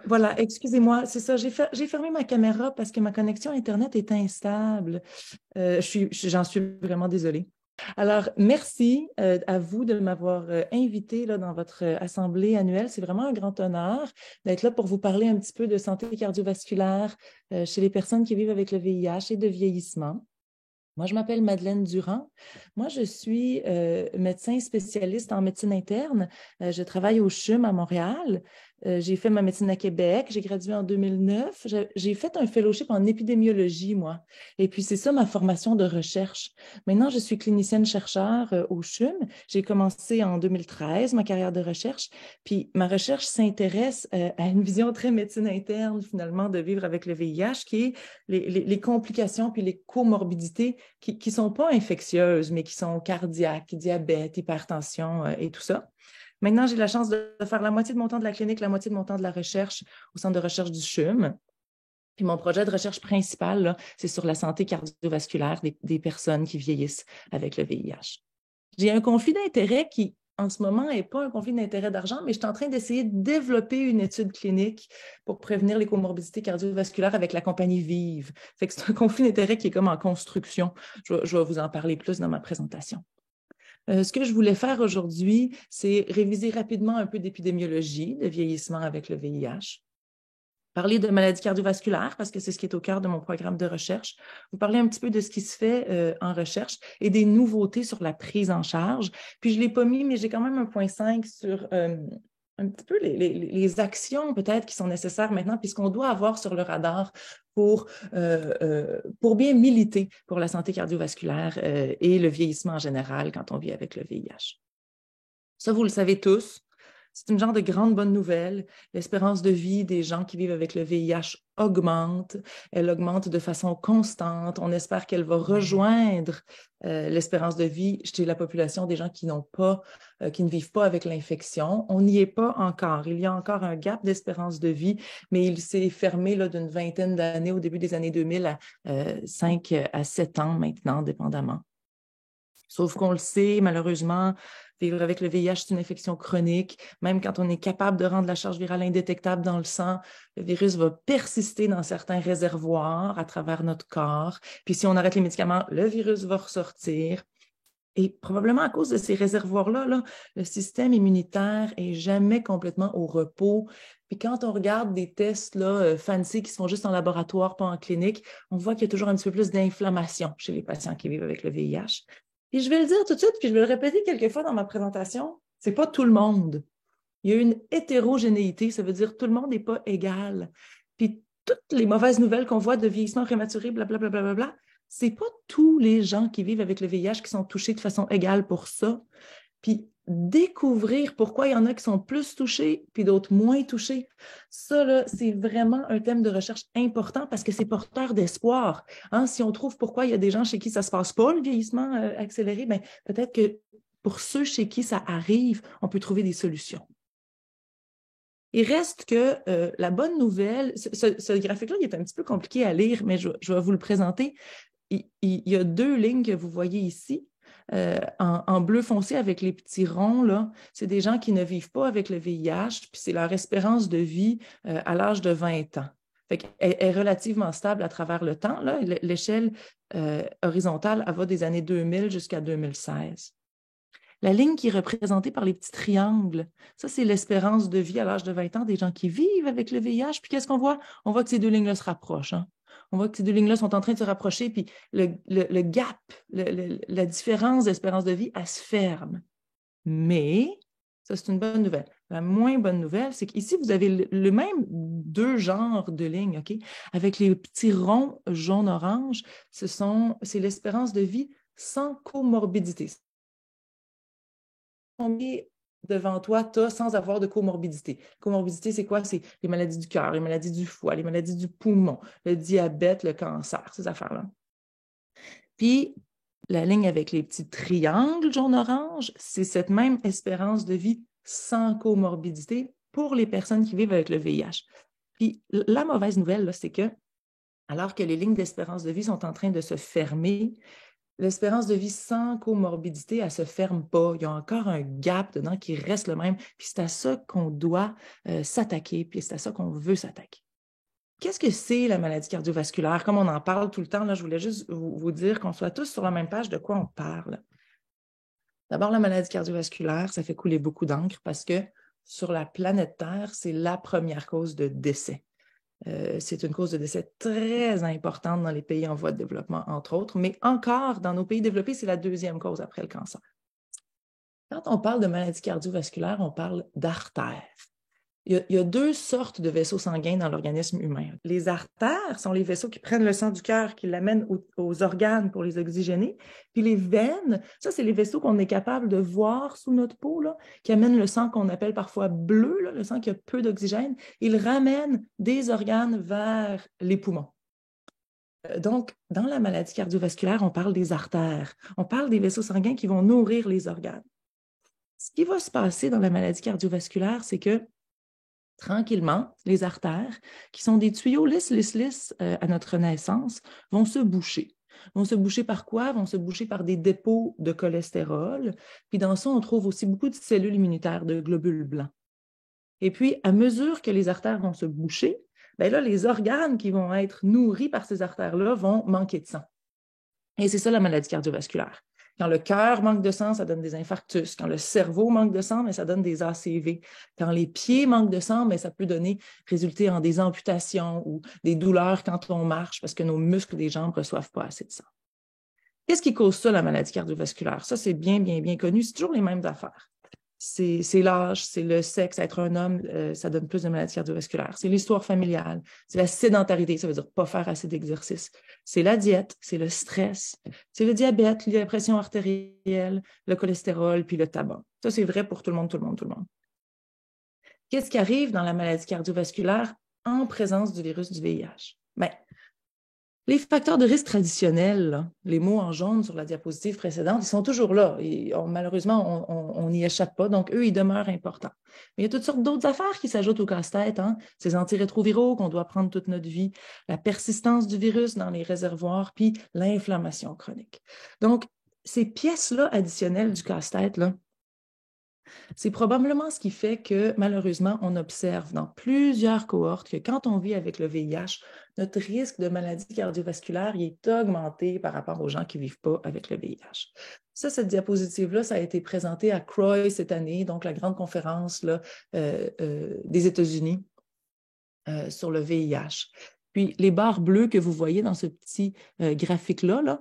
Voilà, excusez-moi, c'est ça, j'ai fermé ma caméra parce que ma connexion Internet est instable. J'en suis vraiment désolée. Alors, merci à vous de m'avoir invité là, dans votre assemblée annuelle. C'est vraiment un grand honneur d'être là pour vous parler un petit peu de santé cardiovasculaire chez les personnes qui vivent avec le VIH et de vieillissement. Moi, je m'appelle Madeleine Durand. Moi, je suis médecin spécialiste en médecine interne. Je travaille au CHUM à Montréal. J'ai fait ma médecine à Québec. J'ai gradué en 2009. J'ai fait un fellowship en épidémiologie, moi. Et puis, c'est ça ma formation de recherche. Maintenant, je suis clinicienne-chercheur au CHUM. J'ai commencé en 2013 ma carrière de recherche. Puis, ma recherche s'intéresse à une vision très médecine interne, finalement, de vivre avec le VIH, qui est les complications puis les comorbidités qui ne sont pas infectieuses, mais qui sont cardiaques, diabète, hypertension et tout ça. Maintenant, j'ai la chance de faire la moitié de mon temps de la clinique, la moitié de mon temps de la recherche au centre de recherche du CHUM. Puis mon projet de recherche principal, là, c'est sur la santé cardiovasculaire des personnes qui vieillissent avec le VIH. J'ai un conflit d'intérêt qui, en ce moment, n'est pas un conflit d'intérêt d'argent, mais je suis en train d'essayer de développer une étude clinique pour prévenir les comorbidités cardiovasculaires avec la compagnie Vive. Fait que c'est un conflit d'intérêt qui est comme en construction. Je vais vous en parler plus dans ma présentation. Ce que je voulais faire aujourd'hui, c'est réviser rapidement un peu d'épidémiologie de vieillissement avec le VIH, parler de maladies cardiovasculaires parce que c'est ce qui est au cœur de mon programme de recherche, vous parler un petit peu de ce qui se fait en recherche et des nouveautés sur la prise en charge. Puis je ne l'ai pas mis, mais j'ai quand même un point 5 sur un petit peu les actions peut-être qui sont nécessaires maintenant, puis ce qu'on doit avoir sur le radar pour bien militer pour la santé cardiovasculaire et le vieillissement en général quand on vit avec le VIH. Ça, vous le savez tous. C'est une genre de grande bonne nouvelle. L'espérance de vie des gens qui vivent avec le VIH augmente. Elle augmente de façon constante. On espère qu'elle va rejoindre l'espérance de vie chez la population des gens qui n'ont pas, qui ne vivent pas avec l'infection. On n'y est pas encore. Il y a encore un gap d'espérance de vie, mais il s'est fermé d'une vingtaine d'années au début des années 2000 à 5 à 7 ans maintenant, dépendamment. Sauf qu'on le sait, malheureusement, vivre avec le VIH, c'est une infection chronique. Même quand on est capable de rendre la charge virale indétectable dans le sang, le virus va persister dans certains réservoirs à travers notre corps. Puis si on arrête les médicaments, le virus va ressortir. Et probablement à cause de ces réservoirs-là, là, le système immunitaire est jamais complètement au repos. Puis quand on regarde des tests là, fancy qui se font juste en laboratoire, pas en clinique, on voit qu'il y a toujours un petit peu plus d'inflammation chez les patients qui vivent avec le VIH. Et je vais le dire tout de suite, puis je vais le répéter quelques fois dans ma présentation, c'est pas tout le monde. Il y a une hétérogénéité, ça veut dire que tout le monde n'est pas égal. Puis toutes les mauvaises nouvelles qu'on voit de vieillissement prématuré, blablabla, bla, bla, bla, bla, c'est pas tous les gens qui vivent avec le VIH qui sont touchés de façon égale pour ça. Puis découvrir pourquoi il y en a qui sont plus touchés, puis d'autres moins touchés. Ça, là, c'est vraiment un thème de recherche important parce que c'est porteur d'espoir. Hein? Si on trouve pourquoi il y a des gens chez qui ça ne se passe pas, le vieillissement accéléré, bien, peut-être que pour ceux chez qui ça arrive, on peut trouver des solutions. Il reste que la bonne nouvelle, ce graphique-là, il est un petit peu compliqué à lire, mais je vais vous le présenter. Il y a deux lignes que vous voyez ici. En bleu foncé avec les petits ronds, là, c'est des gens qui ne vivent pas avec le VIH, puis c'est leur espérance de vie à l'âge de 20 ans. Fait qu'elle est relativement stable à travers le temps. L'échelle horizontale, elle va des années 2000 jusqu'à 2016. La ligne qui est représentée par les petits triangles, ça, c'est l'espérance de vie à l'âge de 20 ans des gens qui vivent avec le VIH. Puis qu'est-ce qu'on voit? On voit que ces deux lignes-là se rapprochent. Hein? On voit que ces deux lignes-là sont en train de se rapprocher, puis le gap, la différence d'espérance de vie, elle se ferme. Mais, ça, c'est une bonne nouvelle. La moins bonne nouvelle, c'est qu'ici, vous avez le même deux genres de lignes, OK? Avec les petits ronds jaune-orange, c'est l'espérance de vie sans comorbidité. Combien devant toi tu as sans avoir de comorbidité. Comorbidité, c'est quoi? C'est les maladies du cœur, les maladies du foie, les maladies du poumon, le diabète, le cancer, ces affaires-là. Puis, la ligne avec les petits triangles jaune-orange, c'est cette même espérance de vie sans comorbidité pour les personnes qui vivent avec le VIH. Puis, la mauvaise nouvelle, là, c'est que alors que les lignes d'espérance de vie sont en train de se fermer, l'espérance de vie sans comorbidité, elle ne se ferme pas. Il y a encore un gap dedans qui reste le même. Puis c'est à ça qu'on doit s'attaquer, puis c'est à ça qu'on veut s'attaquer. Qu'est-ce que c'est la maladie cardiovasculaire? Comme on en parle tout le temps, là, je voulais juste vous dire qu'on soit tous sur la même page de quoi on parle. D'abord, la maladie cardiovasculaire, ça fait couler beaucoup d'encre parce que sur la planète Terre, c'est la première cause de décès. C'est une cause de décès très importante dans les pays en voie de développement, entre autres, mais encore dans nos pays développés, c'est la deuxième cause après le cancer. Quand on parle de maladie cardiovasculaire, on parle d'artères. Il y a deux sortes de vaisseaux sanguins dans l'organisme humain. Les artères sont les vaisseaux qui prennent le sang du cœur, qui l'amènent aux organes pour les oxygéner. Puis les veines, ça, c'est les vaisseaux qu'on est capable de voir sous notre peau, là, qui amènent le sang qu'on appelle parfois bleu, là, le sang qui a peu d'oxygène. Ils ramènent des organes vers les poumons. Donc, dans la maladie cardiovasculaire, on parle des artères. On parle des vaisseaux sanguins qui vont nourrir les organes. Ce qui va se passer dans la maladie cardiovasculaire, c'est que tranquillement, les artères, qui sont des tuyaux lisses à notre naissance, vont se boucher. Vont se boucher par quoi? Vont se boucher par des dépôts de cholestérol. Puis dans ça, on trouve aussi beaucoup de cellules immunitaires, de globules blancs. Et puis, à mesure que les artères vont se boucher, bien là, les organes qui vont être nourris par ces artères-là vont manquer de sang. Et c'est ça la maladie cardiovasculaire. Quand le cœur manque de sang, ça donne des infarctus. Quand le cerveau manque de sang, mais ça donne des ACV. Quand les pieds manquent de sang, mais ça peut résulter en des amputations ou des douleurs quand on marche parce que nos muscles des jambes ne reçoivent pas assez de sang. Qu'est-ce qui cause ça, la maladie cardiovasculaire? Ça, c'est bien connu. C'est toujours les mêmes affaires. C'est l'âge, c'est le sexe. Être un homme, ça donne plus de maladies cardiovasculaires. C'est l'histoire familiale, c'est la sédentarité, ça veut dire pas faire assez d'exercice. C'est la diète, c'est le stress, c'est le diabète, la pression artérielle, le cholestérol, puis le tabac. Ça, c'est vrai pour tout le monde. Qu'est-ce qui arrive dans la maladie cardiovasculaire en présence du virus du VIH? Bien, les facteurs de risque traditionnels, là, les mots en jaune sur la diapositive précédente, ils sont toujours là. Malheureusement, on n'y échappe pas, donc eux, ils demeurent importants. Mais il y a toutes sortes d'autres affaires qui s'ajoutent au casse-tête, hein? Ces antirétroviraux qu'on doit prendre toute notre vie, la persistance du virus dans les réservoirs, puis l'inflammation chronique. Donc, ces pièces-là additionnelles du casse-tête, là, c'est probablement ce qui fait que, malheureusement, on observe dans plusieurs cohortes que quand on vit avec le VIH, notre risque de maladie cardiovasculaire est augmenté par rapport aux gens qui ne vivent pas avec le VIH. Ça, cette diapositive-là, ça a été présenté à CROI cette année, donc la grande conférence là, des États-Unis sur le VIH. Puis, les barres bleues que vous voyez dans ce petit graphique-là, là,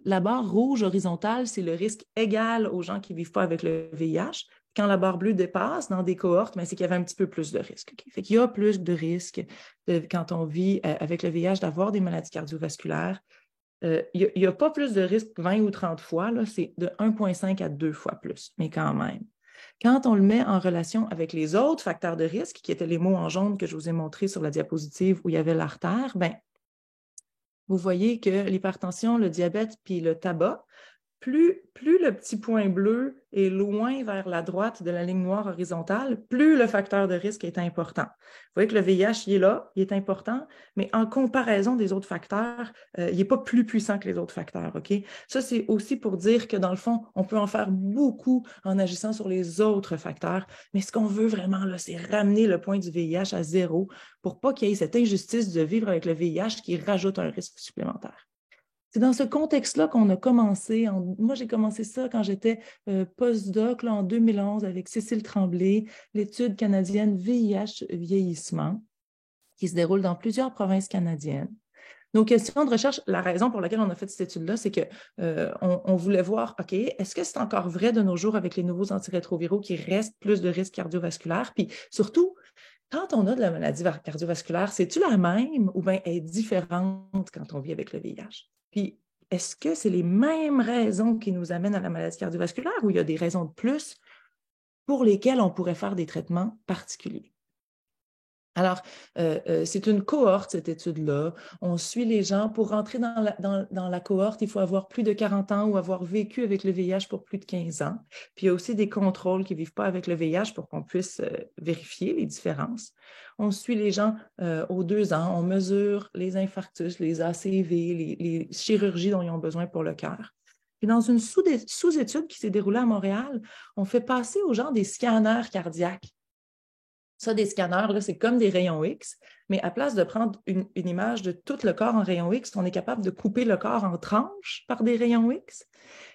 la barre rouge horizontale, c'est le risque égal aux gens qui ne vivent pas avec le VIH. Quand la barre bleue dépasse dans des cohortes, c'est qu'il y avait un petit peu plus de risques. Okay? Fait qu'il y a plus de risques quand on vit avec le VIH d'avoir des maladies cardiovasculaires. Il n'y a pas plus de risques 20 ou 30 fois, c'est de 1,5 à 2 fois plus, mais quand même. Quand on le met en relation avec les autres facteurs de risque, qui étaient les mots en jaune que je vous ai montrés sur la diapositive où il y avait l'artère, bien, vous voyez que l'hypertension, le diabète puis le tabac, plus le petit point bleu est loin vers la droite de la ligne noire horizontale, plus le facteur de risque est important. Vous voyez que le VIH, il est là, il est important, mais en comparaison des autres facteurs, il n'est pas plus puissant que les autres facteurs. Okay? Ça, c'est aussi pour dire que dans le fond, on peut en faire beaucoup en agissant sur les autres facteurs, mais ce qu'on veut vraiment, là, c'est ramener le point du VIH à zéro pour pas qu'il y ait cette injustice de vivre avec le VIH qui rajoute un risque supplémentaire. C'est dans ce contexte-là qu'on a commencé. Moi, j'ai commencé ça quand j'étais postdoc en 2011 avec Cécile Tremblay, l'étude canadienne VIH vieillissement, qui se déroule dans plusieurs provinces canadiennes. Nos questions de recherche, la raison pour laquelle on a fait cette étude-là, c'est qu'on voulait voir, OK, est-ce que c'est encore vrai de nos jours avec les nouveaux antirétroviraux qu'il reste plus de risques cardiovasculaires? Puis surtout, quand on a de la maladie cardiovasculaire, c'est-tu la même ou bien elle est différente quand on vit avec le VIH? Puis, est-ce que c'est les mêmes raisons qui nous amènent à la maladie cardiovasculaire ou il y a des raisons de plus pour lesquelles on pourrait faire des traitements particuliers? Alors, c'est une cohorte, cette étude-là. On suit les gens. Pour rentrer dans la cohorte, il faut avoir plus de 40 ans ou avoir vécu avec le VIH pour plus de 15 ans. Puis, il y a aussi des contrôles qui ne vivent pas avec le VIH pour qu'on puisse vérifier les différences. On suit les gens aux 2 ans. On mesure les infarctus, les ACV, les chirurgies dont ils ont besoin pour le cœur. Puis, dans une sous-étude qui s'est déroulée à Montréal, on fait passer aux gens des scanners cardiaques. Ça, des scanners, c'est comme des rayons X, mais à place de prendre une image de tout le corps en rayons X, on est capable de couper le corps en tranches par des rayons X.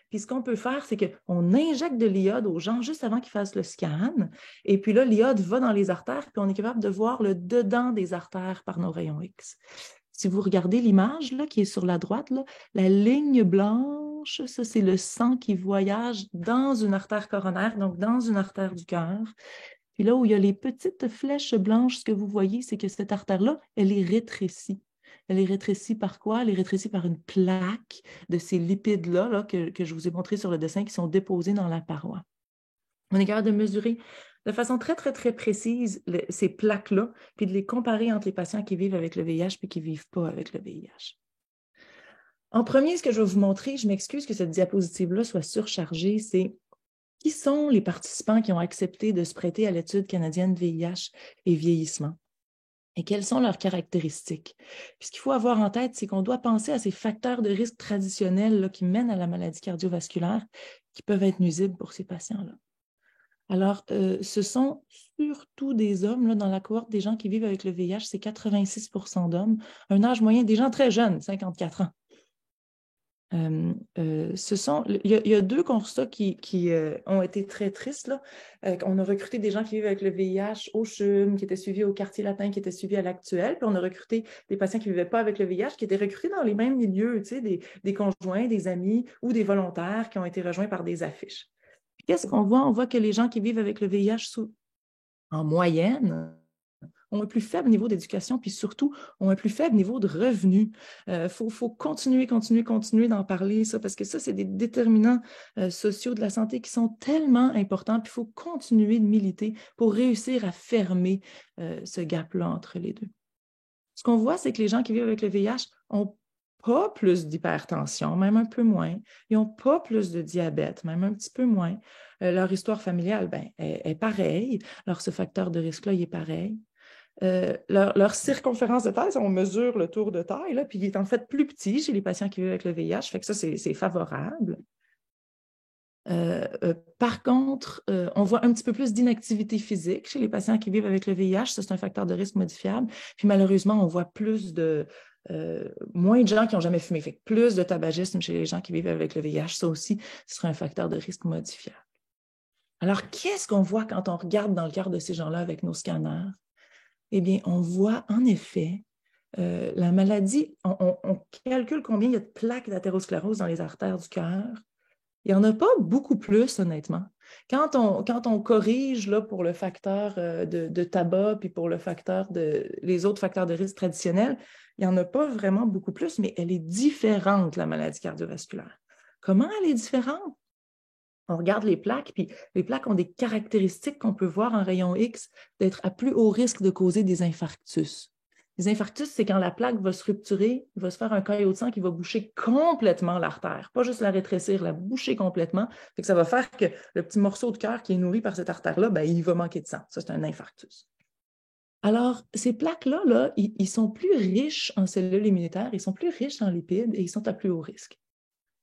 Puis ce qu'on peut faire, c'est qu'on injecte de l'iode aux gens juste avant qu'ils fassent le scan. Et puis là, l'iode va dans les artères, puis on est capable de voir le dedans des artères par nos rayons X. Si vous regardez l'image là, qui est sur la droite, là, la ligne blanche, ça, c'est le sang qui voyage dans une artère coronaire, donc dans une artère du cœur. Puis là où il y a les petites flèches blanches, ce que vous voyez, c'est que cette artère-là, elle est rétrécie. Elle est rétrécie par quoi? Elle est rétrécie par une plaque de ces lipides-là là, que je vous ai montré sur le dessin qui sont déposés dans la paroi. On est capable de mesurer de façon très, très, très précise ces plaques-là, puis de les comparer entre les patients qui vivent avec le VIH et qui ne vivent pas avec le VIH. En premier, ce que je vais vous montrer, je m'excuse que cette diapositive-là soit surchargée, c'est qui sont les participants qui ont accepté de se prêter à l'étude canadienne VIH et vieillissement? Et quelles sont leurs caractéristiques? Puis ce qu'il faut avoir en tête, c'est qu'on doit penser à ces facteurs de risque traditionnels là, qui mènent à la maladie cardiovasculaire qui peuvent être nuisibles pour ces patients-là. Alors, ce sont surtout des hommes, là, dans la cohorte des gens qui vivent avec le VIH, c'est 86 % d'hommes, un âge moyen des gens très jeunes, 54 ans. Il y a 2 constats qui ont été très tristes. Là. On a recruté des gens qui vivent avec le VIH au CHUM, qui étaient suivis au quartier latin, qui étaient suivis à l'Actuel. Puis on a recruté des patients qui ne vivaient pas avec le VIH, qui étaient recrutés dans les mêmes milieux, tu sais, des conjoints, des amis ou des volontaires qui ont été rejoints par des affiches. Qu'est-ce qu'on voit? On voit que les gens qui vivent avec le VIH, en moyenne, ont un plus faible niveau d'éducation, puis surtout ont un plus faible niveau de revenus. Faut continuer d'en parler, ça, parce que ça, c'est des déterminants sociaux de la santé qui sont tellement importants, puis il faut continuer de militer pour réussir à fermer ce gap-là entre les deux. Ce qu'on voit, c'est que les gens qui vivent avec le VIH ont pas plus d'hypertension, même un peu moins. Ils n'ont pas plus de diabète, même un petit peu moins. Leur histoire familiale, est pareille. Alors, ce facteur de risque-là, il est pareil. Leur circonférence de taille, on mesure le tour de taille, là, puis il est en fait plus petit chez les patients qui vivent avec le VIH, fait que ça, c'est favorable. Par contre, on voit un petit peu plus d'inactivité physique chez les patients qui vivent avec le VIH, ça, c'est un facteur de risque modifiable. Puis malheureusement, on voit moins de gens qui n'ont jamais fumé, fait que plus de tabagisme chez les gens qui vivent avec le VIH, ça aussi, ce sera un facteur de risque modifiable. Alors, qu'est-ce qu'on voit quand on regarde dans le cœur de ces gens-là avec nos scanners? Eh bien, on voit en effet la maladie, on calcule combien il y a de plaques d'athérosclérose dans les artères du cœur. Il n'y en a pas beaucoup plus, honnêtement. Quand on corrige là, pour le facteur de tabac puis pour les autres facteurs de risque traditionnels, il n'y en a pas vraiment beaucoup plus, mais elle est différente, la maladie cardiovasculaire. Comment elle est différente? On regarde les plaques, puis les plaques ont des caractéristiques qu'on peut voir en rayon X d'être à plus haut risque de causer des infarctus. Les infarctus, c'est quand la plaque va se rupturer, il va se faire un caillot de sang qui va boucher complètement l'artère, pas juste la rétrécir, la boucher complètement. Fait que ça va faire que le petit morceau de cœur qui est nourri par cette artère-là, il va manquer de sang. Ça, c'est un infarctus. Alors, ces plaques-là, ils sont plus riches en cellules immunitaires, ils sont plus riches en lipides et ils sont à plus haut risque.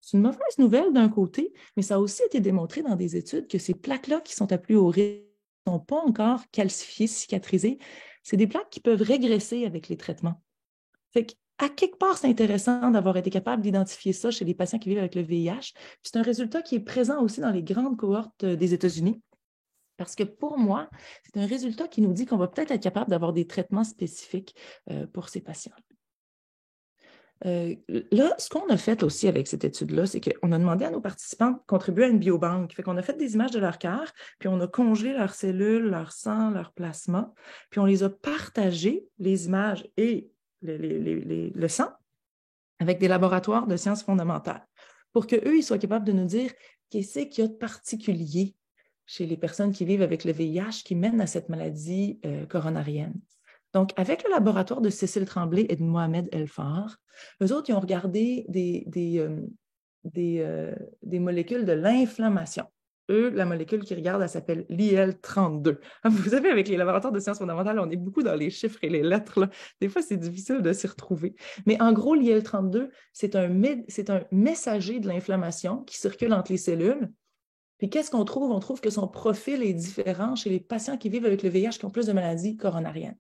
C'est une mauvaise nouvelle d'un côté, mais ça a aussi été démontré dans des études que ces plaques-là qui sont à plus haut risque ne sont pas encore calcifiées, cicatrisées. C'est des plaques qui peuvent régresser avec les traitements. Fait qu'à quelque part, c'est intéressant d'avoir été capable d'identifier ça chez les patients qui vivent avec le VIH. C'est un résultat qui est présent aussi dans les grandes cohortes des États-Unis. Parce que pour moi, c'est un résultat qui nous dit qu'on va peut-être être capable d'avoir des traitements spécifiques pour ces patients. Là, ce qu'on a fait aussi avec cette étude-là, c'est qu'on a demandé à nos participants de contribuer à une biobanque. Fait qu'on a fait des images de leur cœur, puis on a congelé leurs cellules, leur sang, leur plasma, puis on les a partagées, les images et le sang, avec des laboratoires de sciences fondamentales, pour qu'eux, ils soient capables de nous dire qu'est-ce qu'il y a de particulier chez les personnes qui vivent avec le VIH qui mène à cette maladie coronarienne. Donc, avec le laboratoire de Cécile Tremblay et de Mohamed Elfar, eux autres, ils ont regardé des molécules de l'inflammation. Eux, la molécule qu'ils regardent, elle s'appelle l'IL-32. Vous savez, avec les laboratoires de sciences fondamentales, on est beaucoup dans les chiffres et les lettres, là. Des fois, c'est difficile de s'y retrouver. Mais en gros, l'IL-32, c'est un messager de l'inflammation qui circule entre les cellules. Puis qu'est-ce qu'on trouve? On trouve que son profil est différent chez les patients qui vivent avec le VIH qui ont plus de maladies coronariennes.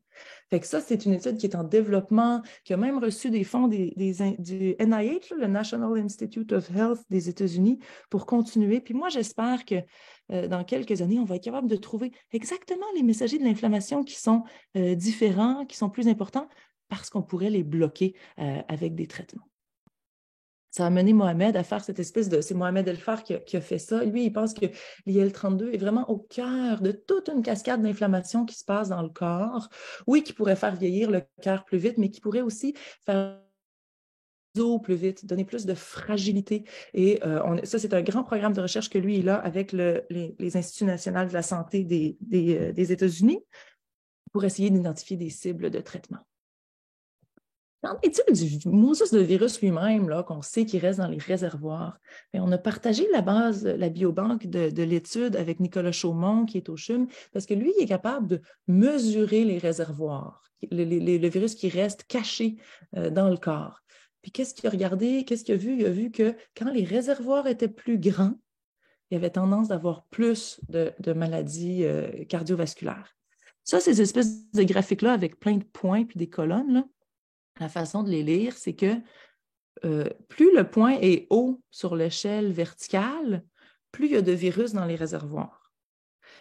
Fait que ça, c'est une étude qui est en développement, qui a même reçu des fonds du NIH, le National Institute of Health des États-Unis, pour continuer. Puis moi, j'espère que dans quelques années, on va être capable de trouver exactement les messagers de l'inflammation qui sont différents, qui sont plus importants, parce qu'on pourrait les bloquer avec des traitements. Ça a mené Mohamed à faire cette espèce de... C'est Mohamed Elfar qui a fait ça. Lui, il pense que l'IL-32 est vraiment au cœur de toute une cascade d'inflammation qui se passe dans le corps. Oui, qui pourrait faire vieillir le cœur plus vite, mais qui pourrait aussi faire plus vite, donner plus de fragilité. Et ça, c'est un grand programme de recherche que lui, il a avec les Instituts nationaux de la santé des États-Unis pour essayer d'identifier des cibles de traitement. En étude du mosus de virus lui-même, qu'on sait qu'il reste dans les réservoirs, mais on a partagé la biobanque de l'étude avec Nicolas Chaumont, qui est au CHUM, parce que lui, il est capable de mesurer les réservoirs, le virus qui reste caché dans le corps. Puis qu'est-ce qu'il a regardé, qu'est-ce qu'il a vu? Il a vu que quand les réservoirs étaient plus grands, il y avait tendance d'avoir plus de maladies cardiovasculaires. Ça, ces espèces de graphiques-là avec plein de points puis des colonnes, là, la façon de les lire, c'est que plus le point est haut sur l'échelle verticale, plus il y a de virus dans les réservoirs.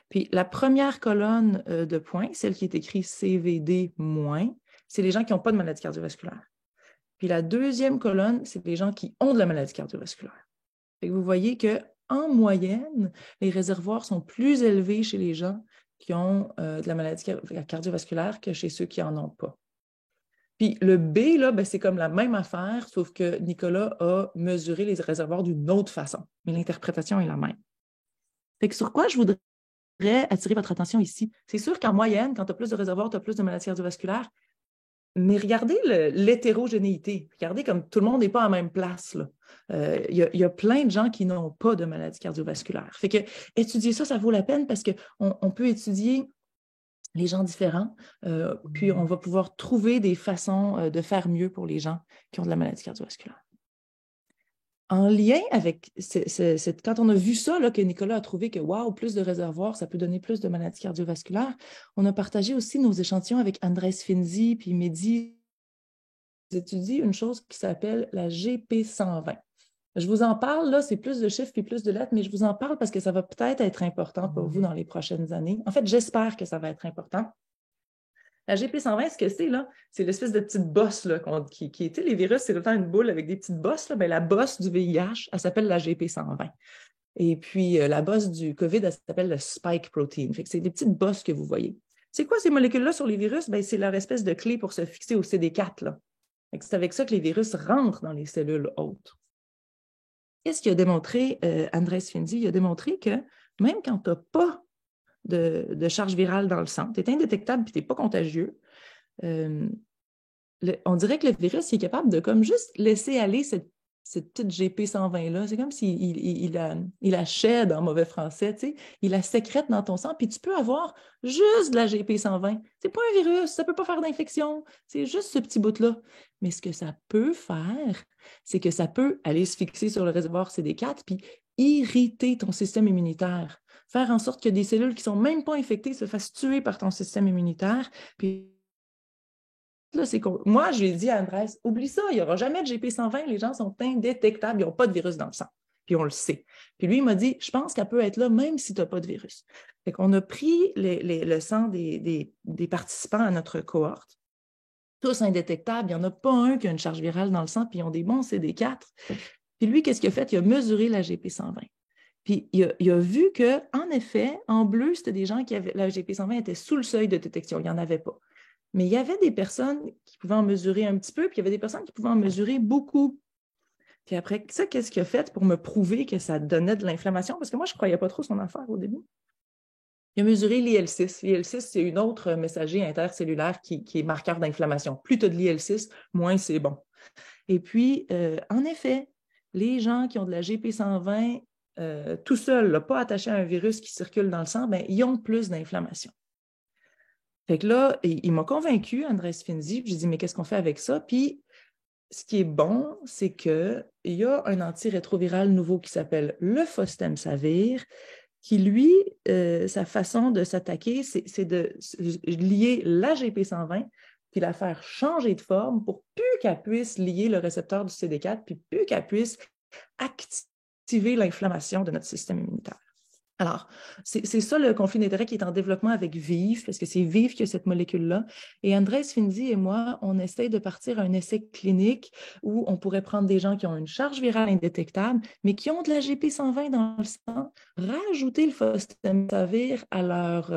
Puis la première colonne de points, celle qui est écrite CVD-, c'est les gens qui n'ont pas de maladie cardiovasculaire. Puis la deuxième colonne, c'est les gens qui ont de la maladie cardiovasculaire. Fait que vous voyez qu'en moyenne, les réservoirs sont plus élevés chez les gens qui ont de la maladie cardiovasculaire que chez ceux qui n'en ont pas. Puis le B, là, ben, c'est comme la même affaire, sauf que Nicolas a mesuré les réservoirs d'une autre façon, mais l'interprétation est la même. Fait que sur quoi je voudrais attirer votre attention ici? C'est sûr qu'en moyenne, quand tu as plus de réservoirs, tu as plus de maladies cardiovasculaires, mais regardez l'hétérogénéité. Regardez comme tout le monde n'est pas à la même place. Il y a plein de gens qui n'ont pas de maladies cardiovasculaires. Fait que étudier ça, ça vaut la peine parce qu'on peut étudier les gens différents, puis on va pouvoir trouver des façons de faire mieux pour les gens qui ont de la maladie cardiovasculaire. En lien avec, quand on a vu ça, là, que Nicolas a trouvé que, wow, plus de réservoirs, ça peut donner plus de maladies cardiovasculaires, on a partagé aussi nos échantillons avec Andrés Finzi puis Mehdi. Ils étudient une chose qui s'appelle la GP120. Je vous en parle, là, c'est plus de chiffres puis plus de lettres, mais je vous en parle parce que ça va peut-être être important pour vous dans les prochaines années. En fait, j'espère que ça va être important. La GP120, ce que c'est, là, c'est l'espèce de petite bosse là, qui était les virus, c'est tout le temps une boule avec des petites bosses. Là. Bien, la bosse du VIH, elle s'appelle la GP120. Et puis, la bosse du COVID, elle s'appelle le spike protein. Fait que c'est des petites bosses que vous voyez. C'est quoi ces molécules-là sur les virus? Bien, c'est leur espèce de clé pour se fixer au CD4. Là. C'est avec ça que les virus rentrent dans les cellules hôtes. Qu'est-ce qu'il a démontré, Andrés Finzi? Il a démontré que même quand tu n'as pas de charge virale dans le sang, tu es indétectable et tu n'es pas contagieux, on dirait que le virus est capable de comme juste laisser aller cette petite GP120-là. C'est comme s'il la shed en mauvais français, tu sais. Il la sécrète dans ton sang, puis tu peux avoir juste de la GP120. C'est pas un virus, ça peut pas faire d'infection. C'est juste ce petit bout-là. Mais ce que ça peut faire, c'est que ça peut aller se fixer sur le réservoir CD4 puis irriter ton système immunitaire. Faire en sorte que des cellules qui ne sont même pas infectées se fassent tuer par ton système immunitaire. Puis là, moi, je lui ai dit à Andrés, oublie ça, il n'y aura jamais de GP120, les gens sont indétectables, ils n'ont pas de virus dans le sang. Puis on le sait. Puis lui, il m'a dit, je pense qu'elle peut être là même si tu n'as pas de virus. Fait qu'on a pris le sang des participants à notre cohorte, tous indétectables, il n'y en a pas un qui a une charge virale dans le sang, puis ils ont des bons CD4. Puis lui, qu'est-ce qu'il a fait? Il a mesuré la GP120. Puis il a vu qu'en effet, en bleu, c'était des gens qui avaient la GP120 était sous le seuil de détection, il n'y en avait pas. Mais il y avait des personnes qui pouvaient en mesurer un petit peu, puis il y avait des personnes qui pouvaient en mesurer beaucoup. Puis après ça, qu'est-ce qu'il a fait pour me prouver que ça donnait de l'inflammation? Parce que moi, je ne croyais pas trop son affaire au début. Il a mesuré l'IL6. L'IL6, c'est une autre messager intercellulaire qui est marqueur d'inflammation. Plus tu as de l'IL6, moins c'est bon. Et puis, en effet, les gens qui ont de la GP120 tout seuls, là, pas attachés à un virus qui circule dans le sang, ben, ils ont plus d'inflammation. Fait que là, il m'a convaincu, Andrés Finzi, j'ai dit, mais qu'est-ce qu'on fait avec ça? Puis, ce qui est bon, c'est qu'il y a un antirétroviral nouveau qui s'appelle le Fostemsavir, qui, lui, sa façon de s'attaquer, c'est de lier la GP120 puis la faire changer de forme pour plus qu'elle puisse lier le récepteur du CD4 puis plus qu'elle puisse activer l'inflammation de notre système immunitaire. Alors, c'est ça le conflit d'intérêt qui est en développement avec VIV, parce que c'est VIV qui a cette molécule-là. Et Andrés Finzi et moi, on essaie de partir à un essai clinique où on pourrait prendre des gens qui ont une charge virale indétectable, mais qui ont de la GP120 dans le sang, rajouter le fostemsavir à leur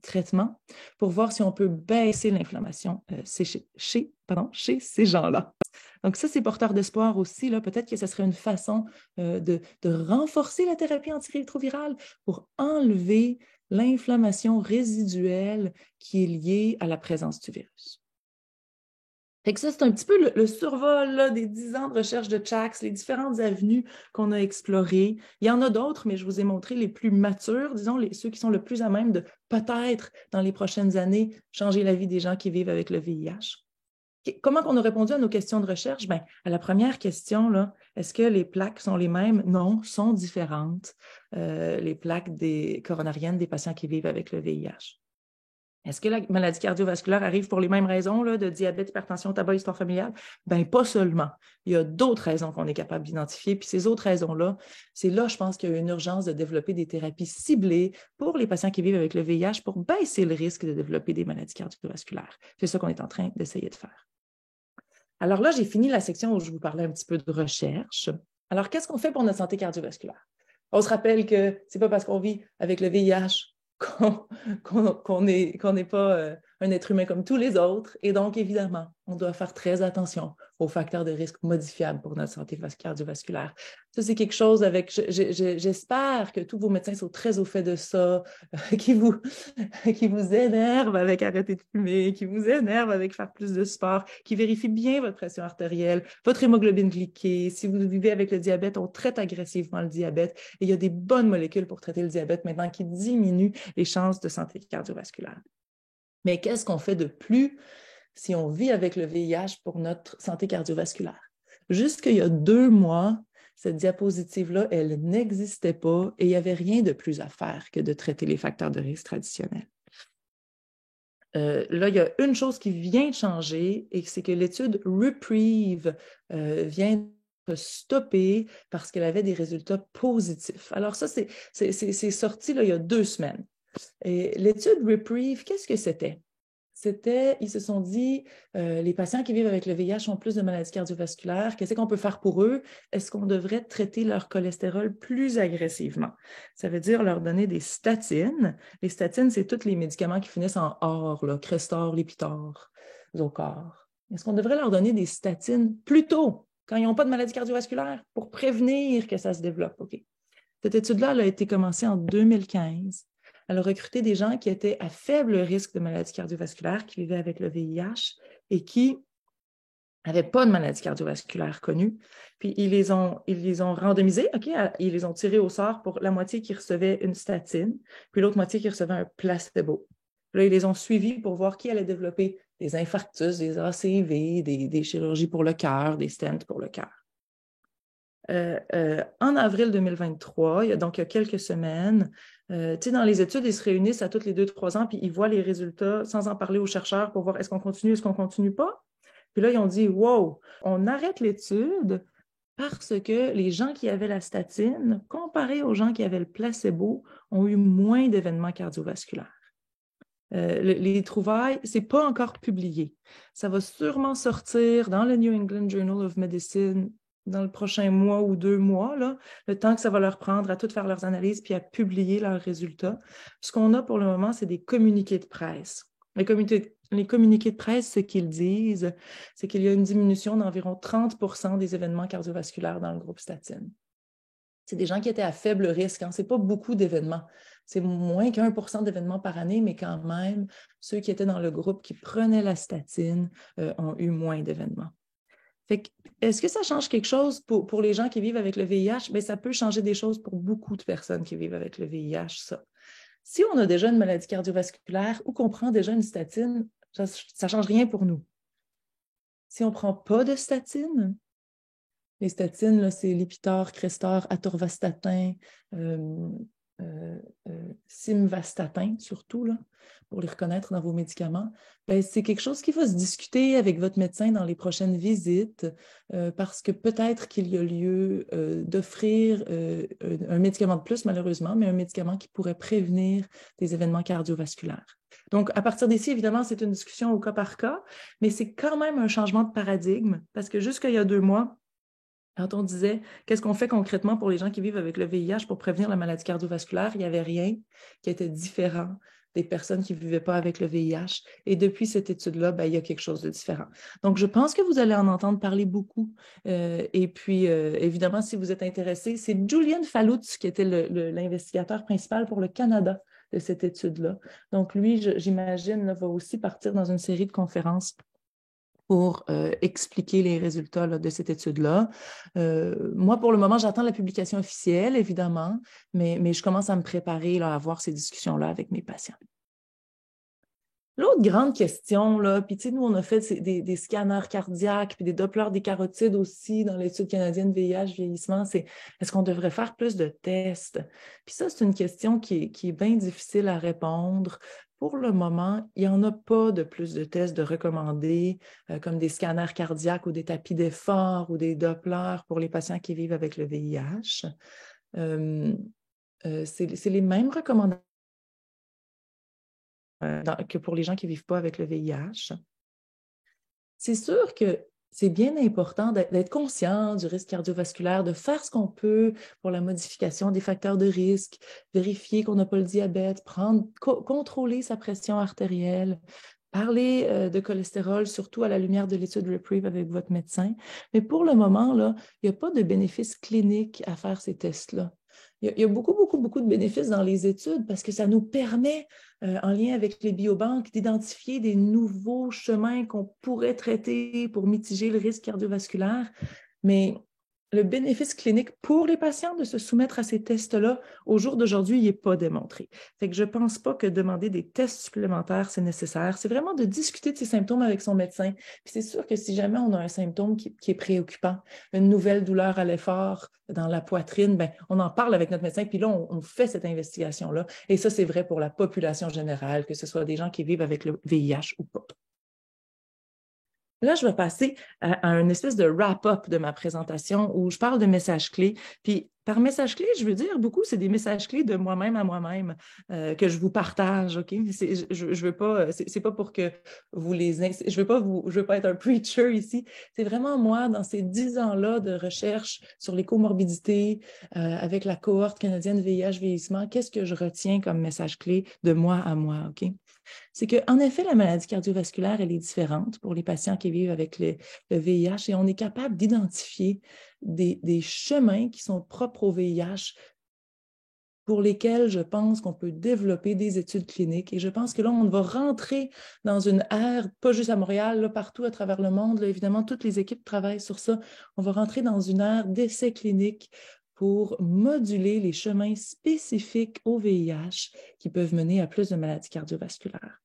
traitement pour voir si on peut baisser l'inflammation chez ces gens-là. Donc ça, c'est porteur d'espoir aussi. Peut-être que ce serait une façon de renforcer la thérapie antirétrovirale pour enlever l'inflammation résiduelle qui est liée à la présence du virus. Fait que ça, c'est un petit peu le survol là, des 10 ans de recherche de Chax, les différentes avenues qu'on a explorées. Il y en a d'autres, mais je vous ai montré les plus matures, disons, ceux qui sont le plus à même de peut-être, dans les prochaines années, changer la vie des gens qui vivent avec le VIH. Comment on a répondu à nos questions de recherche? Bien, à la première question, est-ce que les plaques sont les mêmes? Non, sont différentes. Les plaques coronariennes des patients qui vivent avec le VIH. Est-ce que la maladie cardiovasculaire arrive pour les mêmes raisons de diabète, hypertension, tabac, histoire familiale? Bien, pas seulement. Il y a d'autres raisons qu'on est capable d'identifier. Puis ces autres raisons-là, c'est là, je pense qu'il y a une urgence de développer des thérapies ciblées pour les patients qui vivent avec le VIH pour baisser le risque de développer des maladies cardiovasculaires. C'est ça qu'on est en train d'essayer de faire. Alors là, j'ai fini la section où je vous parlais un petit peu de recherche. Alors, qu'est-ce qu'on fait pour notre santé cardiovasculaire? On se rappelle que ce n'est pas parce qu'on vit avec le VIH qu'on n'est pas un être humain comme tous les autres. Et donc, évidemment, on doit faire très attention aux facteurs de risque modifiables pour notre santé cardiovasculaire. Ça, c'est quelque chose avec... J'espère que tous vos médecins sont très au fait de ça, qui vous énervent avec arrêter de fumer, qui vous énervent avec faire plus de sport, qui vérifient bien votre pression artérielle, votre hémoglobine glyquée. Si vous vivez avec le diabète, on traite agressivement le diabète. Et il y a des bonnes molécules pour traiter le diabète maintenant qui diminuent les chances de santé cardiovasculaire. Mais qu'est-ce qu'on fait de plus si on vit avec le VIH pour notre santé cardiovasculaire? Jusqu'il y a 2 mois, cette diapositive-là, elle n'existait pas et il n'y avait rien de plus à faire que de traiter les facteurs de risque traditionnels. Là, il y a une chose qui vient de changer et c'est que l'étude Reprieve vient de stopper parce qu'elle avait des résultats positifs. Alors ça, c'est sorti là, il y a 2 semaines. Et l'étude Reprieve, qu'est-ce que c'était? Ils se sont dit, les patients qui vivent avec le VIH ont plus de maladies cardiovasculaires. Qu'est-ce qu'on peut faire pour eux? Est-ce qu'on devrait traiter leur cholestérol plus agressivement? Ça veut dire leur donner des statines. Les statines, c'est tous les médicaments qui finissent en or, là, Crestor, Lipitor, Zocor. Est-ce qu'on devrait leur donner des statines plus tôt, quand ils n'ont pas de maladie cardiovasculaire, pour prévenir que ça se développe? OK. Cette étude-là, elle a été commencée en 2015. Elle a recruté des gens qui étaient à faible risque de maladie cardiovasculaire, qui vivaient avec le VIH et qui n'avaient pas de maladie cardiovasculaire connue. Puis, ils les ont randomisés, OK? Ils les ont tirés au sort pour la moitié qui recevait une statine, puis l'autre moitié qui recevait un placebo. Là, ils les ont suivis pour voir qui allait développer des infarctus, des ACV, des chirurgies pour le cœur, des stents pour le cœur. En avril 2023, il y a quelques semaines, dans les études, ils se réunissent à toutes les 2-3 ans, puis ils voient les résultats sans en parler aux chercheurs pour voir est-ce qu'on continue, est-ce qu'on ne continue pas. Puis là, ils ont dit, wow, on arrête l'étude parce que les gens qui avaient la statine, comparés aux gens qui avaient le placebo, ont eu moins d'événements cardiovasculaires. Les trouvailles, ce n'est pas encore publié. Ça va sûrement sortir dans le New England Journal of Medicine dans le prochain mois ou 2 mois, là, le temps que ça va leur prendre à tout faire leurs analyses puis à publier leurs résultats. Ce qu'on a pour le moment, c'est des communiqués de presse. Les communiqués de presse, ce qu'ils disent, c'est qu'il y a une diminution d'environ 30% des événements cardiovasculaires dans le groupe statine. C'est des gens qui étaient à faible risque. Ce n'est pas beaucoup d'événements. C'est moins qu'1% d'événements par année, mais quand même, ceux qui étaient dans le groupe qui prenaient la statine ont eu moins d'événements. Est-ce que ça change quelque chose pour les gens qui vivent avec le VIH? Bien, ça peut changer des choses pour beaucoup de personnes qui vivent avec le VIH, ça. Si on a déjà une maladie cardiovasculaire ou qu'on prend déjà une statine, ça ne change rien pour nous. Si on ne prend pas de statine, les statines, là, c'est Lipitor, Crestor, Atorvastatin, Simvastatin, surtout, là, pour les reconnaître dans vos médicaments. Ben, c'est quelque chose qui va se discuter avec votre médecin dans les prochaines visites parce que peut-être qu'il y a lieu d'offrir un médicament de plus, malheureusement, mais un médicament qui pourrait prévenir des événements cardiovasculaires. Donc, à partir d'ici, évidemment, c'est une discussion au cas par cas, mais c'est quand même un changement de paradigme parce que jusqu'il y a 2 mois, quand on disait qu'est-ce qu'on fait concrètement pour les gens qui vivent avec le VIH pour prévenir la maladie cardiovasculaire, il n'y avait rien qui était différent des personnes qui ne vivaient pas avec le VIH. Et depuis cette étude-là, ben, il y a quelque chose de différent. Donc, je pense que vous allez en entendre parler beaucoup. Et puis, évidemment, si vous êtes intéressé, c'est Julian Falutz qui était l'investigateur principal pour le Canada de cette étude-là. Donc, lui, j'imagine, va aussi partir dans une série de conférences pour expliquer les résultats là, de cette étude-là. Moi, pour le moment, j'attends la publication officielle, évidemment, mais je commence à me préparer là, à avoir ces discussions-là avec mes patients. L'autre grande question, là, puis tu sais, nous, on a fait des scanners cardiaques puis des Dopplers des carotides aussi dans l'étude canadienne VIH vieillissement, c'est est-ce qu'on devrait faire plus de tests? Puis ça, c'est une question qui est bien difficile à répondre. Pour le moment, il n'y en a pas de plus de tests de recommandés, comme des scanners cardiaques ou des tapis d'effort ou des Dopplers pour les patients qui vivent avec le VIH. C'est les mêmes recommandations que pour les gens qui ne vivent pas avec le VIH. C'est sûr que c'est bien important d'être conscient du risque cardiovasculaire, de faire ce qu'on peut pour la modification des facteurs de risque, vérifier qu'on n'a pas le diabète, contrôler sa pression artérielle, parler de cholestérol, surtout à la lumière de l'étude REPRIEVE avec votre médecin. Mais pour le moment, là, il n'y a pas de bénéfice clinique à faire ces tests-là. Il y a beaucoup, beaucoup, beaucoup de bénéfices dans les études parce que ça nous permet, en lien avec les biobanques, d'identifier des nouveaux chemins qu'on pourrait traiter pour mitiger le risque cardiovasculaire. Mais le bénéfice clinique pour les patients de se soumettre à ces tests-là, au jour d'aujourd'hui, il n'est pas démontré. Fait que je ne pense pas que demander des tests supplémentaires, c'est nécessaire. C'est vraiment de discuter de ces symptômes avec son médecin. Puis c'est sûr que si jamais on a un symptôme qui est préoccupant, une nouvelle douleur à l'effort dans la poitrine, ben, on en parle avec notre médecin, puis là, on fait cette investigation-là. Et ça, c'est vrai pour la population générale, que ce soit des gens qui vivent avec le VIH ou pas. Là, je vais passer à une espèce de wrap-up de ma présentation où je parle de messages clés. Puis, par messages clés, je veux dire beaucoup, c'est des messages clés de moi-même à moi-même que je vous partage, OK? Je veux pas, c'est pas pour que vous les... Je veux pas être un preacher ici. C'est vraiment moi, dans ces 10 ans-là de recherche sur les comorbidités avec la cohorte canadienne VIH vieillissement, qu'est-ce que je retiens comme message clé de moi à moi, OK? C'est qu'en effet, la maladie cardiovasculaire, elle est différente pour les patients qui vivent avec le VIH et on est capable d'identifier des chemins qui sont propres au VIH pour lesquels je pense qu'on peut développer des études cliniques. Et je pense que là, on va rentrer dans une ère, pas juste à Montréal, là, partout à travers le monde, là, évidemment, toutes les équipes travaillent sur ça. On va rentrer dans une ère d'essais cliniques pour moduler les chemins spécifiques au VIH qui peuvent mener à plus de maladies cardiovasculaires.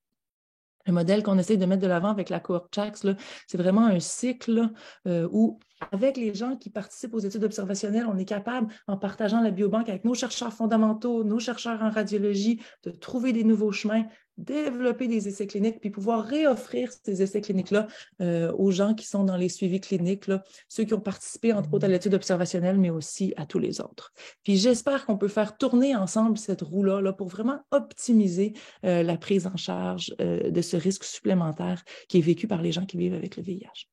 Le modèle qu'on essaie de mettre de l'avant avec la cohorte CHACS, c'est vraiment un cycle où, avec les gens qui participent aux études observationnelles, on est capable, en partageant la biobanque avec nos chercheurs fondamentaux, nos chercheurs en radiologie, de trouver des nouveaux chemins, développer des essais cliniques, puis pouvoir réoffrir ces essais cliniques-là aux gens qui sont dans les suivis cliniques, là, ceux qui ont participé, entre autres, à l'étude observationnelle, mais aussi à tous les autres. Puis j'espère qu'on peut faire tourner ensemble cette roue-là là, pour vraiment optimiser la prise en charge de ce risque supplémentaire qui est vécu par les gens qui vivent avec le VIH.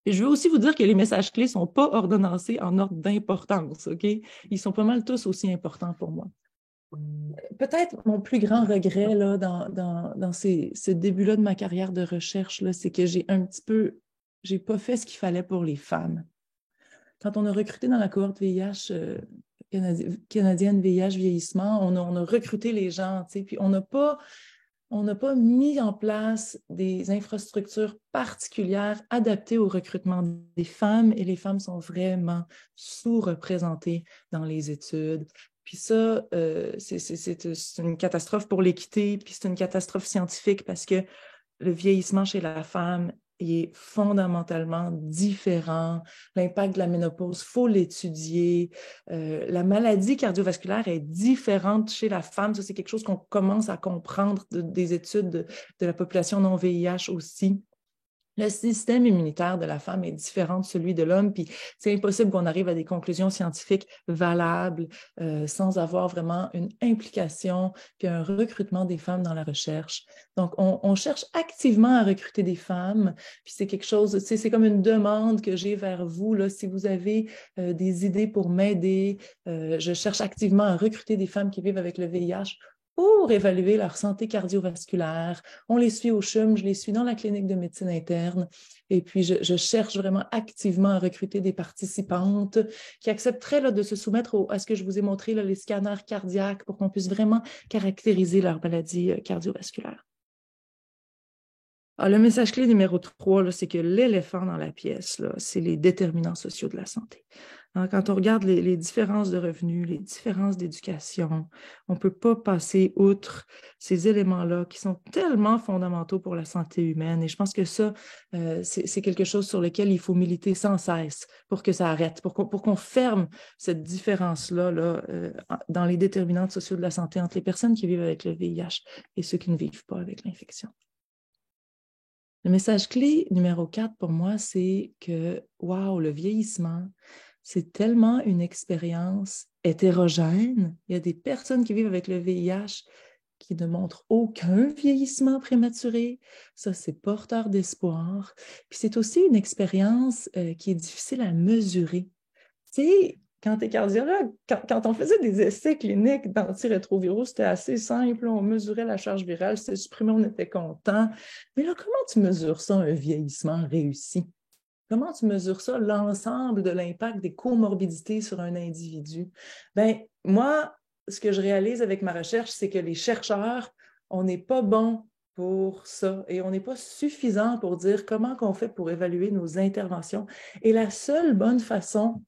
Et je veux aussi vous dire que les messages clés ne sont pas ordonnancés en ordre d'importance, OK? Ils sont pas mal tous aussi importants pour moi. Peut-être mon plus grand regret là, dans ce début-là de ma carrière de recherche, c'est que j'ai pas fait ce qu'il fallait pour les femmes. quand on a recruté dans la cohorte VIH, canadienne VIH vieillissement, on a recruté les gens, tu sais, puis on n'a pas mis en place des infrastructures particulières adaptées au recrutement des femmes et les femmes sont vraiment sous-représentées dans les études. Puis ça, c'est une catastrophe pour l'équité, puis c'est une catastrophe scientifique parce que le vieillissement chez la femme est fondamentalement différent. L'impact de la ménopause, il faut l'étudier. La maladie cardiovasculaire est différente chez la femme. Ça, c'est quelque chose qu'on commence à comprendre des études de la population non VIH aussi. Le système immunitaire de la femme est différent de celui de l'homme, puis c'est impossible qu'on arrive à des conclusions scientifiques valables sans avoir vraiment une implication puis un recrutement des femmes dans la recherche. Donc, on cherche activement à recruter des femmes, puis c'est quelque chose, c'est comme une demande que j'ai vers vous, là, si vous avez des idées pour m'aider, je cherche activement à recruter des femmes qui vivent avec le VIH pour évaluer leur santé cardiovasculaire. On les suit au CHUM, je les suis dans la clinique de médecine interne. Et puis, je cherche vraiment activement à recruter des participantes qui accepteraient là, de se soumettre à ce que je vous ai montré, là, les scanners cardiaques, pour qu'on puisse vraiment caractériser leur maladie cardiovasculaire. Alors, le message clé numéro 3, c'est que l'éléphant dans la pièce, c'est les déterminants sociaux de la santé. Alors, quand on regarde les différences de revenus, les différences d'éducation, on ne peut pas passer outre ces éléments-là qui sont tellement fondamentaux pour la santé humaine. Et je pense que ça, c'est quelque chose sur lequel il faut militer sans cesse pour que ça arrête, pour qu'on ferme cette différence-là dans les déterminants sociaux de la santé entre les personnes qui vivent avec le VIH et ceux qui ne vivent pas avec l'infection. Le message clé numéro 4 pour moi, c'est que, wow, le vieillissement, c'est tellement une expérience hétérogène. Il y a des personnes qui vivent avec le VIH qui ne montrent aucun vieillissement prématuré. Ça, c'est porteur d'espoir. Puis c'est aussi une expérience qui est difficile à mesurer. Tu sais, quand tu es cardiologue, quand on faisait des essais cliniques d'antirétroviraux, c'était assez simple. On mesurait la charge virale, c'était supprimé, on était content. Mais là, comment tu mesures ça, un vieillissement réussi? Comment tu mesures ça, l'ensemble de l'impact des comorbidités sur un individu? Bien, moi, ce que je réalise avec ma recherche, c'est que les chercheurs, on n'est pas bon pour ça et on n'est pas suffisant pour dire comment on fait pour évaluer nos interventions. Et la seule bonne façon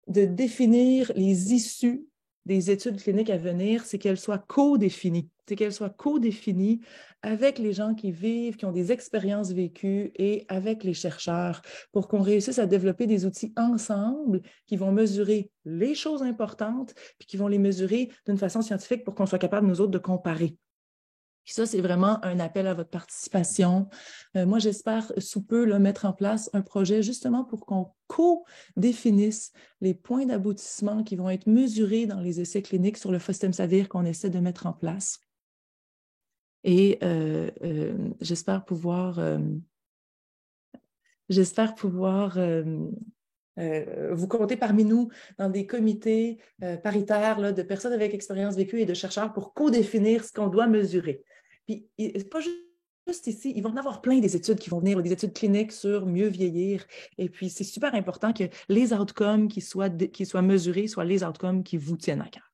de définir les issues des études cliniques à venir, c'est qu'elles soient co-définies. C'est qu'elles soient co-définies avec les gens qui vivent, qui ont des expériences vécues et avec les chercheurs pour qu'on réussisse à développer des outils ensemble qui vont mesurer les choses importantes puis qui vont les mesurer d'une façon scientifique pour qu'on soit capable, nous autres, de comparer. Puis ça, c'est vraiment un appel à votre participation. Moi, j'espère sous peu mettre en place un projet justement pour qu'on co-définisse les points d'aboutissement qui vont être mesurés dans les essais cliniques sur le fostemsavir qu'on essaie de mettre en place. Et j'espère pouvoir vous compter parmi nous dans des comités paritaires là, de personnes avec expérience vécue et de chercheurs pour co-définir ce qu'on doit mesurer. Puis, c'est pas juste ici, ils vont en avoir plein des études qui vont venir, des études cliniques sur mieux vieillir. Et puis, c'est super important que les outcomes qui soient mesurés soient les outcomes qui vous tiennent à cœur.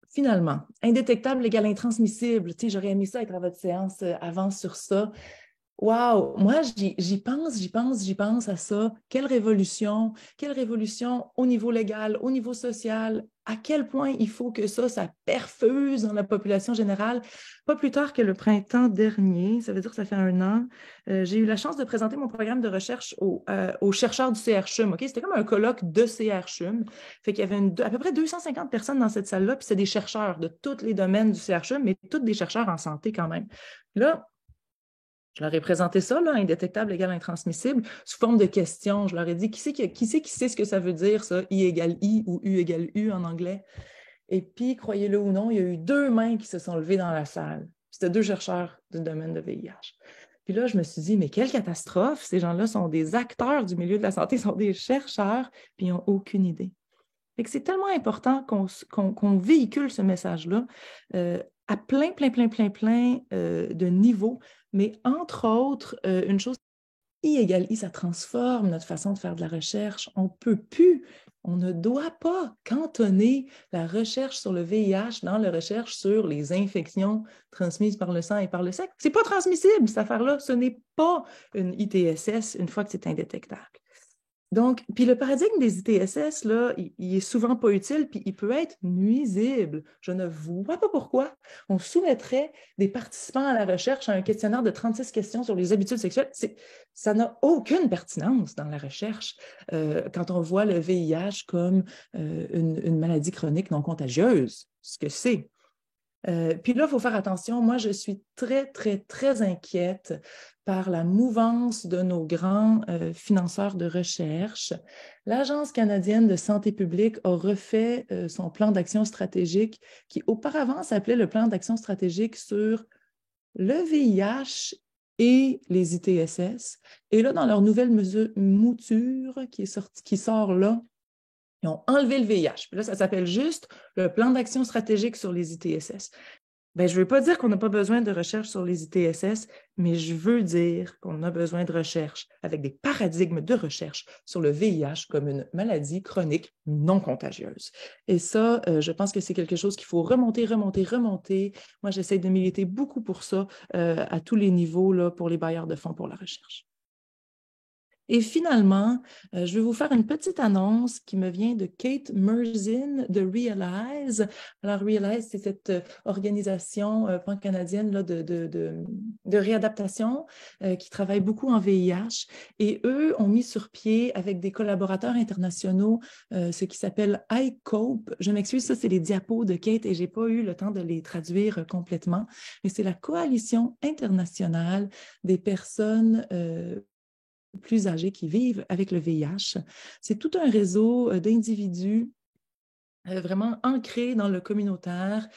Finalement, indétectable égale intransmissible. Tiens, j'aurais aimé ça être à votre séance avant sur ça. Wow, moi j'y pense à ça. Quelle révolution au niveau légal, au niveau social, à quel point il faut que ça perfuse dans la population générale. Pas plus tard que le printemps dernier, ça veut dire que ça fait 1 an, j'ai eu la chance de présenter mon programme de recherche aux chercheurs du CRCHUM. Okay? C'était comme un colloque de CRCHUM. Fait qu'il y avait à peu près 250 personnes dans cette salle-là, puis c'est des chercheurs de tous les domaines du CRCHUM, mais tous des chercheurs en santé quand même. Là, je leur ai présenté ça, là, indétectable égale intransmissible, sous forme de questions. Je leur ai dit, qui sait ce que ça veut dire, ça, I égale I ou U égale U en anglais? Et puis, croyez-le ou non, il y a eu 2 mains qui se sont levées dans la salle. C'était 2 chercheurs du domaine de VIH. Puis là, je me suis dit, mais quelle catastrophe! Ces gens-là sont des acteurs du milieu de la santé, sont des chercheurs, puis ils n'ont aucune idée. Fait que c'est tellement important qu'on véhicule ce message-là à plein de niveaux. Mais entre autres, une chose I égale I, ça transforme notre façon de faire de la recherche. On ne peut plus, on ne doit pas cantonner la recherche sur le VIH dans la recherche sur les infections transmises par le sang et par le sexe. Ce n'est pas transmissible, cette affaire-là. Ce n'est pas une ITSS une fois que c'est indétectable. Donc, puis le paradigme des ITSS, là, il est souvent pas utile, puis il peut être nuisible. Je ne vois pas pourquoi on soumettrait des participants à la recherche à un questionnaire de 36 questions sur les habitudes sexuelles. Ça n'a aucune pertinence dans la recherche quand on voit le VIH comme une maladie chronique non contagieuse, ce que c'est. Puis là, il faut faire attention. Moi, je suis très, très, très inquiète par la mouvance de nos grands financeurs de recherche. L'Agence canadienne de santé publique a refait son plan d'action stratégique qui auparavant s'appelait le plan d'action stratégique sur le VIH et les ITSS. Et là, dans leur nouvelle mouture qui sort là, ils ont enlevé le VIH. Puis là, ça s'appelle juste le plan d'action stratégique sur les ITSS. Bien, je ne veux pas dire qu'on n'a pas besoin de recherche sur les ITSS, mais je veux dire qu'on a besoin de recherche avec des paradigmes de recherche sur le VIH comme une maladie chronique non contagieuse. Et ça, je pense que c'est quelque chose qu'il faut remonter. Moi, j'essaie de militer beaucoup pour ça à tous les niveaux là, pour les bailleurs de fonds pour la recherche. Et finalement, je vais vous faire une petite annonce qui me vient de Kate Merzin de Realize. Alors, Realize, c'est cette organisation pan-canadienne là, de réadaptation qui travaille beaucoup en VIH. Et eux ont mis sur pied, avec des collaborateurs internationaux, ce qui s'appelle iCope. Je m'excuse, ça, c'est les diapos de Kate et je n'ai pas eu le temps de les traduire complètement. Mais c'est la coalition internationale des personnes plus âgés qui vivent avec le VIH. C'est tout un réseau d'individus vraiment ancrés dans le communautaire,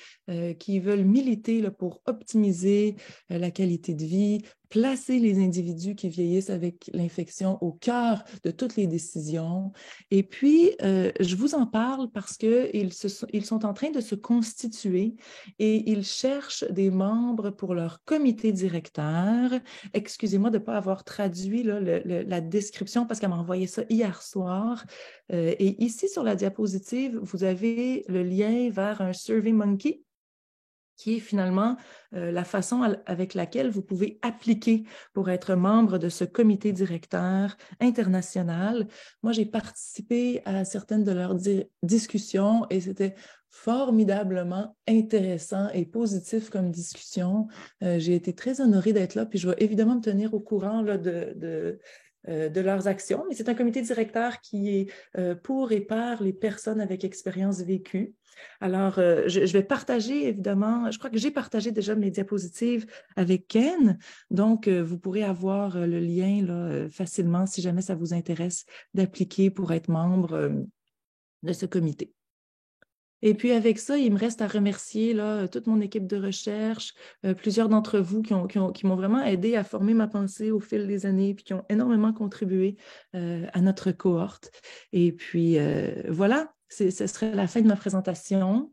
qui veulent militer là, pour optimiser la qualité de vie, placer les individus qui vieillissent avec l'infection au cœur de toutes les décisions. Et puis, je vous en parle parce qu'ils sont en train de se constituer et ils cherchent des membres pour leur comité directeur. Excusez-moi de ne pas avoir traduit là, la description parce qu'elle m'a envoyé ça hier soir. Et ici, sur la diapositive, vous avez le lien vers un SurveyMonkey qui est finalement la façon avec laquelle vous pouvez appliquer pour être membre de ce comité directeur international. Moi, j'ai participé à certaines de leurs discussions et c'était formidablement intéressant et positif comme discussion. J'ai été très honorée d'être là, puis je vais évidemment me tenir au courant là, de leurs actions, mais c'est un comité directeur qui est pour et par les personnes avec expérience vécue. Alors, je vais partager, évidemment, je crois que j'ai partagé déjà mes diapositives avec Ken, donc vous pourrez avoir le lien là, facilement si jamais ça vous intéresse d'appliquer pour être membre de ce comité. Et puis avec ça, il me reste à remercier là, toute mon équipe de recherche, plusieurs d'entre vous qui m'ont vraiment aidé à former ma pensée au fil des années, puis qui ont énormément contribué à notre cohorte. Et puis voilà, ce serait la fin de ma présentation.